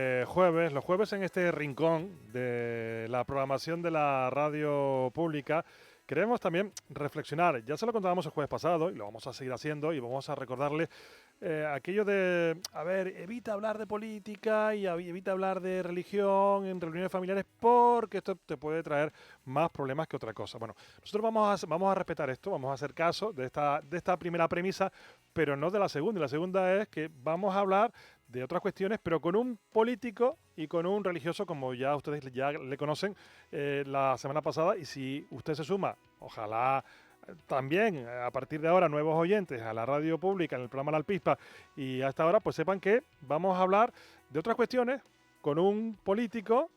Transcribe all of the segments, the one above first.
Los jueves en este rincón de la programación de la radio pública, queremos también reflexionar. Ya se lo contábamos el jueves pasado y lo vamos a seguir haciendo y vamos a recordarle aquello de, a ver, evita hablar de política y evita hablar de religión en reuniones familiares porque esto te puede traer más problemas que otra cosa. Bueno, nosotros vamos a respetar esto, vamos a hacer caso de esta primera premisa, pero no de la segunda. Y la segunda es que vamos a hablar de otras cuestiones, pero con un político y con un religioso, como ya ustedes ya le conocen la semana pasada. Y si usted se suma, ojalá también a partir de ahora nuevos oyentes a la radio pública en el programa La Alpispa y a esta hora, pues sepan que vamos a hablar de otras cuestiones con un político.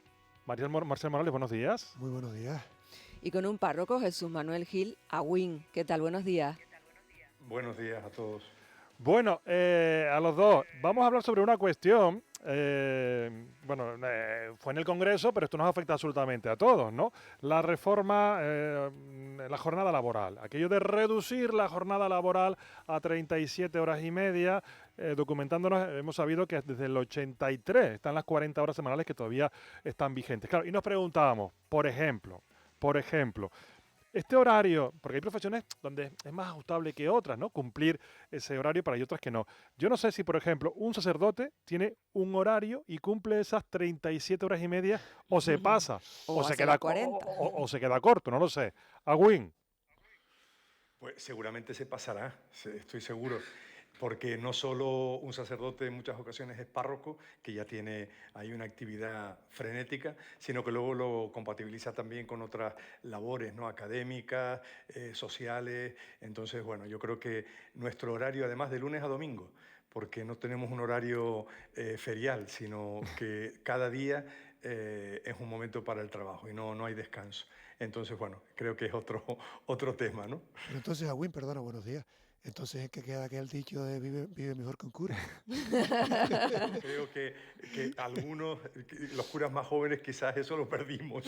Marcial Morales, buenos días. Muy buenos días. Y con un párroco, Jesús Manuel Gil Agüín. ¿Qué tal? Buenos días. Buenos días a todos. Bueno, a los dos, vamos a hablar sobre una cuestión. Fue en el Congreso, pero esto nos afecta absolutamente a todos, ¿no? La reforma, la jornada laboral. Aquello de reducir la jornada laboral a 37 horas y media. Documentándonos, hemos sabido que desde el 83 están las 40 horas semanales que todavía están vigentes. Claro, y nos preguntábamos, por ejemplo, este horario, porque hay profesiones donde es más ajustable que otras, ¿no? Cumplir ese horario, para hay otras que no. Yo no sé si, por ejemplo, un sacerdote tiene un horario y cumple esas 37 horas y media, o se pasa, O se hace queda, las 40. o se queda corto, no lo sé. Agüín. Pues seguramente se pasará, estoy seguro, porque no solo un sacerdote en muchas ocasiones es párroco, que ya tiene ahí una actividad frenética, sino que luego lo compatibiliza también con otras labores, ¿no? Académicas, sociales. Entonces, bueno, yo creo que nuestro horario, además de lunes a domingo, porque no tenemos un horario ferial, sino que cada día es un momento para el trabajo y no hay descanso. Entonces, bueno, creo que es otro tema, ¿no? Pero entonces, Agüín, perdona, buenos días. Entonces es que queda aquel dicho de vive mejor que un cura. Creo que algunos, los curas más jóvenes, quizás eso lo perdimos.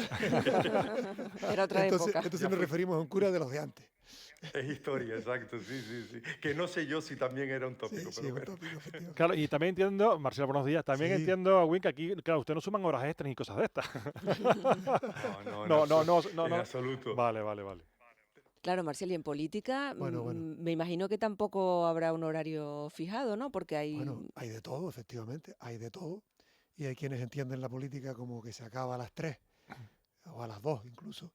Era otra época. Entonces nos referimos a un cura de los de antes. Es historia, exacto, sí. Que no sé yo si también era un tópico, Sí, pero un bueno. tópico, efectivamente. Claro, y también entiendo, Marcelo, buenos días, también Sí. entiendo, Agüín, que aquí, claro, ustedes no suman horas extras ni cosas de estas. No, No, en no. absoluto. Vale. Claro, Marcial, y en política Bueno. me imagino que tampoco habrá un horario fijado, ¿no? Porque Bueno, hay... hay de todo, efectivamente, hay de todo. Y hay quienes entienden la política como que se acaba a las 3 o a las 2 incluso.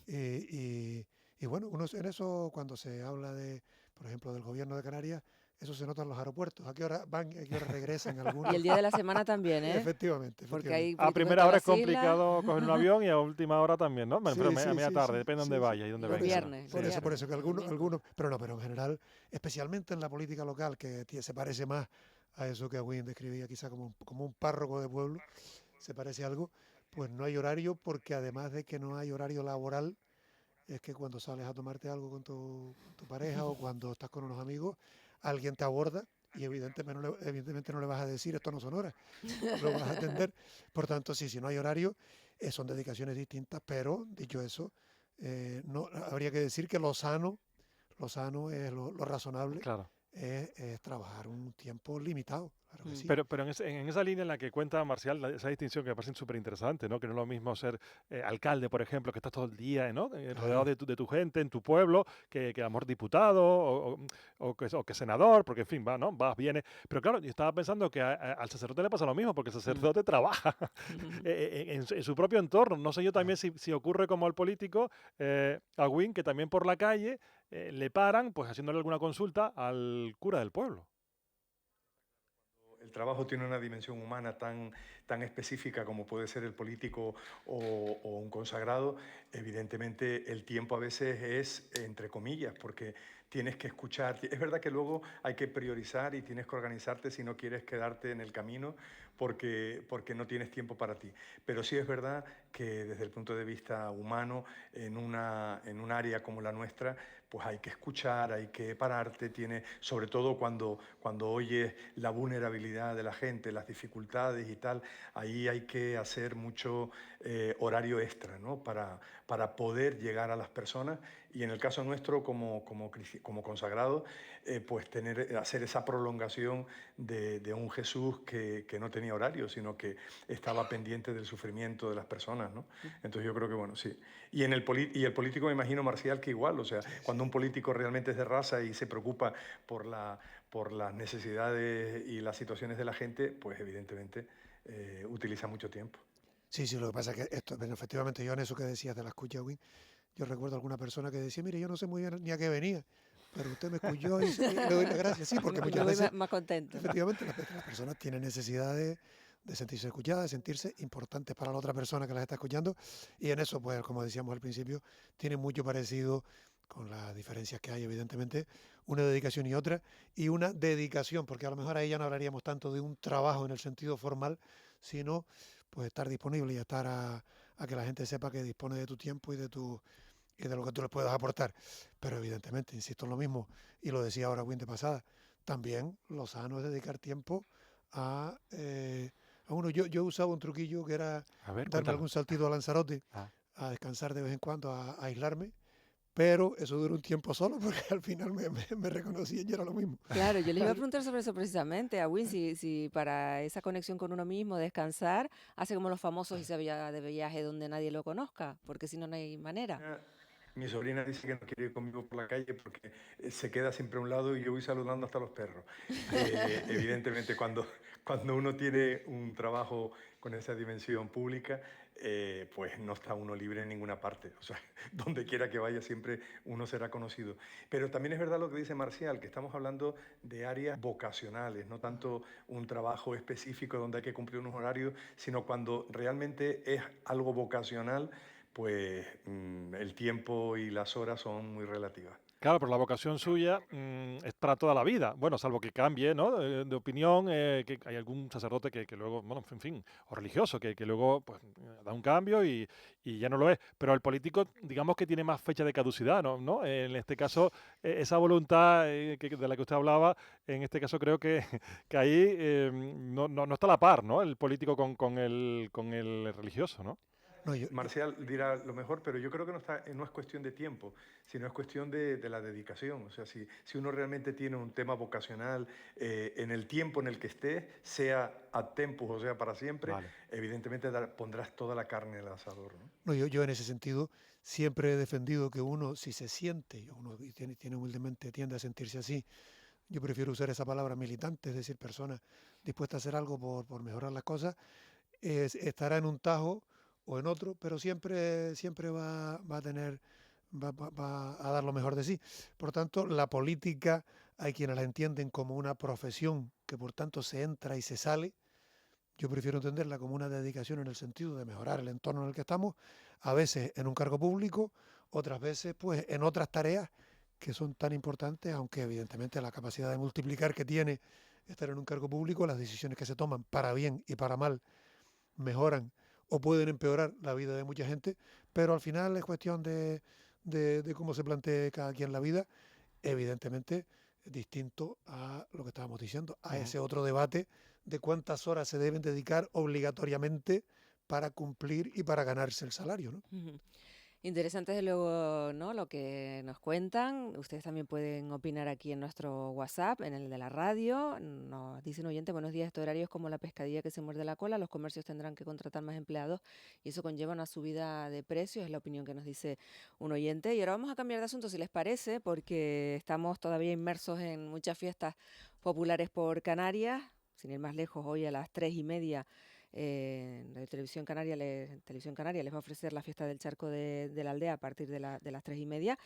Y bueno, uno en eso, cuando se habla de, por ejemplo, del gobierno de Canarias, eso se nota en los aeropuertos. ¿A qué hora van? ¿A qué hora regresan Y el algunos? día de la semana también, ¿eh? Efectivamente. Porque hay A políticos en primera todas hora es las islas. complicado coger un avión y a última hora también, ¿no? Bueno, pero a media tarde, depende de dónde sí. vaya y dónde Los venga. viernes. Por eso que Los algunos, pero en general, especialmente en la política local, que se parece más a eso que Agüín describía quizá como un párroco de pueblo, se parece algo, pues no hay horario, porque además de que no hay horario laboral, es que cuando sales a tomarte algo con tu pareja o cuando estás con unos amigos, alguien te aborda y evidentemente no le vas a decir esto no son horas, lo vas a atender. Por tanto, sí, si no hay horario, son dedicaciones distintas, pero dicho eso, no habría que decir que lo sano es lo razonable, Claro. es trabajar un tiempo limitado, claro que sí. Pero en esa línea en la que cuenta Marcial, esa distinción que me parece súper interesante, ¿no? Que no es lo mismo ser alcalde, por ejemplo, que estás todo el día, ¿no? Rodeado Claro. de tu gente, en tu pueblo, que a lo mejor diputado o que senador, porque en fin, ¿no? Vas, vienes. Pero claro, yo estaba pensando que al sacerdote le pasa lo mismo, porque el sacerdote trabaja en su propio entorno. No sé yo también Claro. si ocurre como al político, Agüín, que también por la calle le paran, pues haciéndole alguna consulta al cura del pueblo. El trabajo tiene una dimensión humana tan específica como puede ser el político o un consagrado. Evidentemente el tiempo a veces es entre comillas, porque tienes que escuchar. Es verdad que luego hay que priorizar y tienes que organizarte si no quieres quedarte en el camino porque no tienes tiempo para ti. Pero sí es verdad que desde el punto de vista humano, en un área como la nuestra, pues hay que escuchar, hay que pararte, sobre todo cuando oyes la vulnerabilidad de la gente, las dificultades y tal, ahí hay que hacer mucho horario extra, ¿no? Para poder llegar a las personas Y en el caso nuestro, como consagrado, pues hacer esa prolongación de un Jesús que no tenía horario, sino que estaba pendiente del sufrimiento de las personas, ¿no? Entonces yo creo que, bueno, sí. Y el político, me imagino, Marcial, que igual, o sea, Sí, cuando un sí. político realmente es de raza y se preocupa por las necesidades y las situaciones de la gente, pues evidentemente utiliza mucho tiempo. Sí, sí, lo que pasa es que esto, bueno, efectivamente, yo en eso que decías de la escucha, Win, yo recuerdo alguna persona que decía, mire, yo no sé muy bien ni a qué venía, pero usted me escuchó y le doy las gracias. Sí, porque Y me muchas voy veces, más contento. efectivamente, las personas tienen necesidad de sentirse escuchadas, de sentirse importantes para la otra persona que las está escuchando. Y en eso, pues, como decíamos al principio, tiene mucho parecido con las diferencias que hay, evidentemente, una dedicación y otra, y una dedicación, porque a lo mejor ahí ya no hablaríamos tanto de un trabajo en el sentido formal, sino pues estar disponible y estar a que la gente sepa que dispone de tu tiempo y de lo que tú les puedas aportar. Pero evidentemente, insisto en lo mismo, y lo decía ahora Win de pasada, también lo sano es dedicar tiempo a uno. Yo usaba un truquillo que era A ver, darme cuéntalo. algún saltito a Lanzarote, Ah. a descansar de vez en cuando, a aislarme, pero eso duró un tiempo solo porque al final me reconocía y era lo mismo. Claro, yo les iba a preguntar sobre eso precisamente, a Win, si para esa conexión con uno mismo, descansar, hace como los famosos y se vaya de viaje donde nadie lo conozca, porque si no, no hay manera. Mi sobrina dice que no quiere ir conmigo por la calle porque se queda siempre a un lado y yo voy saludando hasta los perros. Evidentemente, cuando uno tiene un trabajo con esa dimensión pública, pues no está uno libre en ninguna parte. O sea, donde quiera que vaya, siempre uno será conocido. Pero también es verdad lo que dice Marcial, que estamos hablando de áreas vocacionales, no tanto un trabajo específico donde hay que cumplir unos horarios, sino cuando realmente es algo vocacional, pues el tiempo y las horas son muy relativas. Claro, pero la vocación suya es para toda la vida. Bueno, salvo que cambie, ¿no? De opinión, que hay algún sacerdote que luego, bueno, en fin, o religioso, que luego pues, da un cambio y ya no lo es. Pero el político, digamos que tiene más fecha de caducidad, ¿no? En este caso, esa voluntad de la que usted hablaba, en este caso creo que ahí no está a la par, ¿no? El político con el religioso, ¿no? No, Marcial dirá lo mejor, pero yo creo que no es cuestión de tiempo, sino es cuestión de la dedicación. O sea, si uno realmente tiene un tema vocacional en el tiempo en el que esté, sea ad tempus, o sea, para siempre, Vale. evidentemente pondrás toda la carne en el asador, ¿no? no, yo en ese sentido siempre he defendido que uno, si se siente, uno y tiene humildemente, tiende a sentirse así. Yo prefiero usar esa palabra militante, es decir, persona dispuesta a hacer algo por mejorar las cosas, estará en un tajo o en otro, pero siempre va a tener, va a dar lo mejor de sí. Por tanto, la política hay quienes la entienden como una profesión que por tanto se entra y se sale. Yo prefiero entenderla como una dedicación en el sentido de mejorar el entorno en el que estamos, a veces en un cargo público, otras veces pues en otras tareas que son tan importantes, aunque evidentemente la capacidad de multiplicar que tiene estar en un cargo público, las decisiones que se toman para bien y para mal mejoran o pueden empeorar la vida de mucha gente, pero al final es cuestión de cómo se plantee cada quien la vida, evidentemente distinto a lo que estábamos diciendo, a Ujú. ese otro debate de cuántas horas se deben dedicar obligatoriamente para cumplir y para ganarse el salario, ¿no? Ujú. Interesante desde luego, ¿no? Lo que nos cuentan. Ustedes también pueden opinar aquí en nuestro WhatsApp, en el de la radio. Nos dicen oyente, buenos días, este horario es como la pescadilla que se muerde la cola. Los comercios tendrán que contratar más empleados y eso conlleva una subida de precios, es la opinión que nos dice un oyente. Y ahora vamos a cambiar de asunto, si les parece, porque estamos todavía inmersos en muchas fiestas populares por Canarias. Sin ir más lejos, hoy a las 3:30 Radio Televisión Canaria les va a ofrecer la fiesta del charco de la aldea a partir de las 3:30.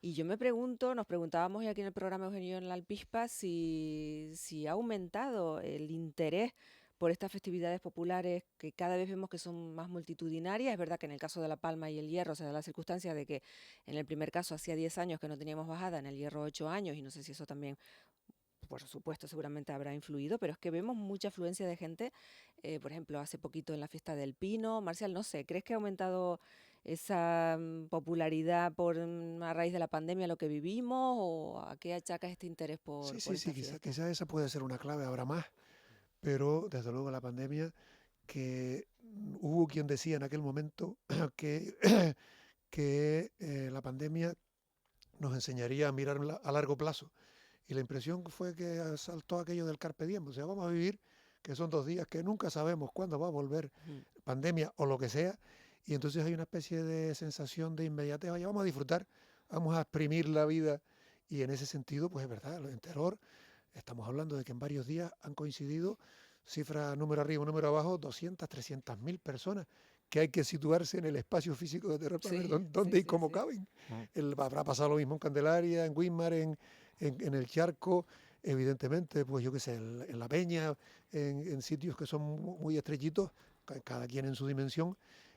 Y yo me pregunto, nos preguntábamos ya aquí en el programa Eugenio en la Alpispa, si ha aumentado el interés por estas festividades populares que cada vez vemos que son más multitudinarias. Es verdad que en el caso de La Palma y el Hierro se da la circunstancia de que en el primer caso hacía 10 años que no teníamos bajada, en el Hierro 8 años, y no sé si eso también por supuesto, seguramente habrá influido, pero es que vemos mucha afluencia de gente, por ejemplo, hace poquito en la fiesta del Pino. Marcial, no sé, ¿crees que ha aumentado esa popularidad a raíz de la pandemia lo que vivimos o a qué achacas este interés Sí, por sí, sí, esta fiesta? quizá esa puede ser una clave, habrá más, pero desde luego la pandemia, que hubo quien decía en aquel momento que, que la pandemia nos enseñaría a mirar a largo plazo. Y la impresión fue que saltó aquello del carpe diem, o sea, vamos a vivir, que son 2 días que nunca sabemos cuándo va a volver pandemia o lo que sea, y entonces hay una especie de sensación de inmediatez, oye, vamos a disfrutar, vamos a exprimir la vida, y en ese sentido, pues es verdad, en terror, estamos hablando de que en varios días han coincidido, cifra número arriba, número abajo, 200, 300.000 personas, que hay que situarse en el espacio físico de terror para ver dónde y cómo caben. Habrá pasado lo mismo en Candelaria, en Weimar, en el Charco, evidentemente, pues yo qué sé, en La Peña, en sitios que son muy estrechitos, cada quien en su dimensión,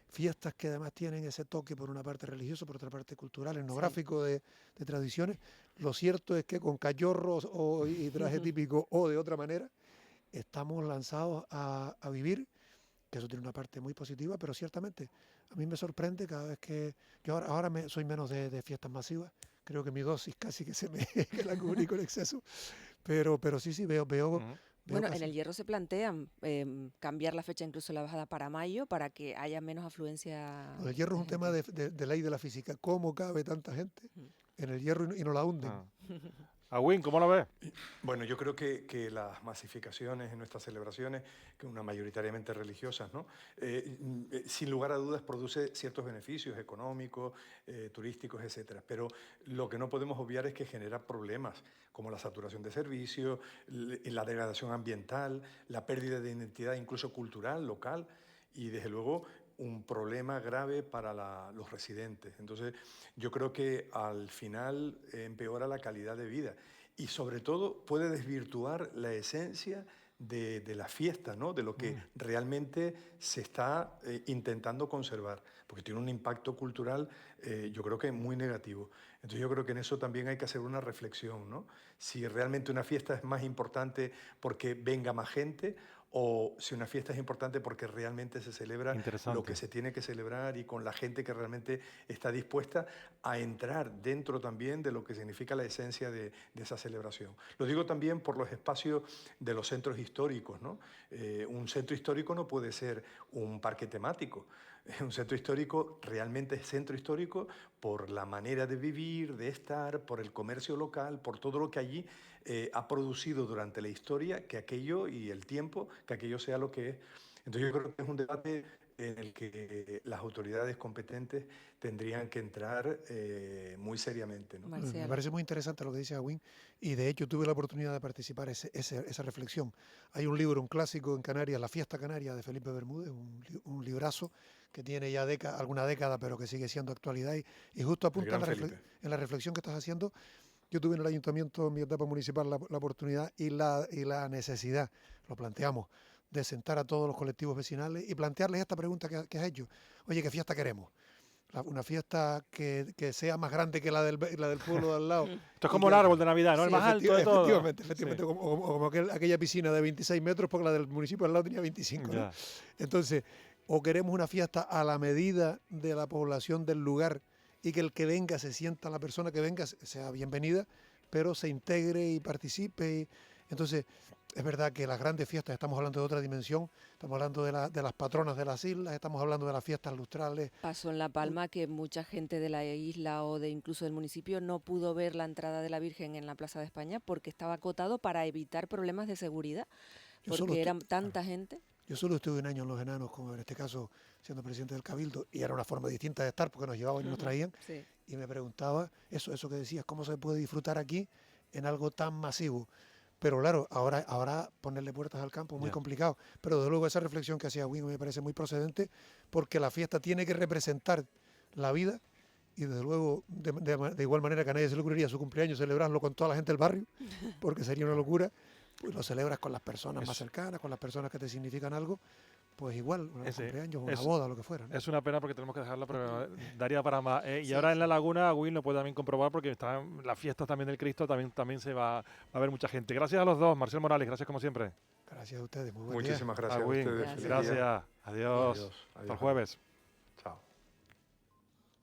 fiestas que además tienen ese toque por una parte religioso, por otra parte cultural, etnográfico, de tradiciones. Lo cierto es que con cachorros y traje típico o de otra manera, estamos lanzados a vivir, que eso tiene una parte muy positiva, pero ciertamente a mí me sorprende cada vez que yo ahora soy menos de fiestas masivas, creo que mi dosis casi que se me que la cubrí con exceso, pero sí veo Bueno, casi. en el Hierro se plantean cambiar la fecha, incluso la bajada para mayo, para que haya menos afluencia. Lo del Hierro es un tema de ley de la física, cómo cabe tanta gente en el Hierro y no la hunden. Agüín, ¿cómo lo ves? Bueno, yo creo que las masificaciones en nuestras celebraciones, que una mayoritariamente religiosas, ¿no? Sin lugar a dudas produce ciertos beneficios económicos, turísticos, etcétera. Pero lo que no podemos obviar es que genera problemas como la saturación de servicios, la degradación ambiental, la pérdida de identidad incluso cultural, local, y desde luego un problema grave para los residentes. Entonces, yo creo que al final empeora la calidad de vida y sobre todo puede desvirtuar la esencia de la fiesta, ¿no? De lo que realmente se está intentando conservar, porque tiene un impacto cultural, yo creo que muy negativo. Entonces yo creo que en eso también hay que hacer una reflexión, ¿no? Si realmente una fiesta es más importante porque venga más gente, o si una fiesta es importante porque realmente se celebra lo que se tiene que celebrar y con la gente que realmente está dispuesta a entrar dentro también de lo que significa la esencia de esa celebración. Lo digo también por los espacios de los centros históricos, ¿no? Un centro histórico no puede ser un parque temático. Un centro histórico realmente es centro histórico por la manera de vivir, de estar, por el comercio local, por todo lo que allí ha producido durante la historia, que aquello y el tiempo, que aquello sea lo que es. Entonces yo creo que es un debate en el que las autoridades competentes tendrían que entrar muy seriamente, ¿no? Me parece muy interesante lo que dice Agüín y de hecho tuve la oportunidad de participar en esa reflexión. Hay un libro, un clásico en Canarias, La Fiesta Canaria de Felipe Bermúdez, un librazo que tiene ya alguna década pero que sigue siendo actualidad y justo apunta en la reflexión que estás haciendo. Yo tuve en el ayuntamiento, en mi etapa municipal, la oportunidad y la necesidad, lo planteamos, de sentar a todos los colectivos vecinales y plantearles esta pregunta que has hecho. Oye, ¿qué fiesta queremos? Una fiesta que sea más grande que la del pueblo de al lado. Esto es como el árbol de Navidad, ¿no? Sí, el más alto de todo. Efectivamente, sí. como aquella piscina de 26 metros, porque la del municipio al lado tenía 25. ¿No? Entonces, o queremos una fiesta a la medida de la población del lugar y que el que venga se sienta, la persona que venga sea bienvenida, pero se integre y participe. Entonces, es verdad que las grandes fiestas, estamos hablando de otra dimensión, estamos hablando de las patronas de las islas, estamos hablando de las fiestas lustrales. Pasó en La Palma que mucha gente de la isla o incluso del municipio no pudo ver la entrada de la Virgen en la Plaza de España porque estaba acotado para evitar problemas de seguridad, porque era tanta gente. Yo solo estuve un año en Los Enanos, como en este caso siendo presidente del Cabildo, y era una forma distinta de estar porque nos llevaban y nos traían, y me preguntaba eso que decías, ¿cómo se puede disfrutar aquí en algo tan masivo? Pero claro, ahora ponerle puertas al campo es muy complicado. Pero desde luego esa reflexión que hacía Wing me parece muy procedente porque la fiesta tiene que representar la vida y desde luego de igual manera que a nadie se le ocurriría su cumpleaños celebrarlo con toda la gente del barrio, porque sería una locura, pues lo celebras con las personas más cercanas, con las personas que te significan algo, pues igual, un cumpleaños, una boda, lo que fuera, ¿no? Es una pena porque tenemos que dejarla, pero daría para más. Y ahora en La Laguna, Will lo puede también comprobar porque están las fiestas también del Cristo, también se va a ver mucha gente. Gracias a los dos, Marcial Morales, gracias como siempre. Gracias a ustedes, muy buen Muchísimas día. gracias a ustedes. Gracias, adiós. Hasta el jueves. Chao.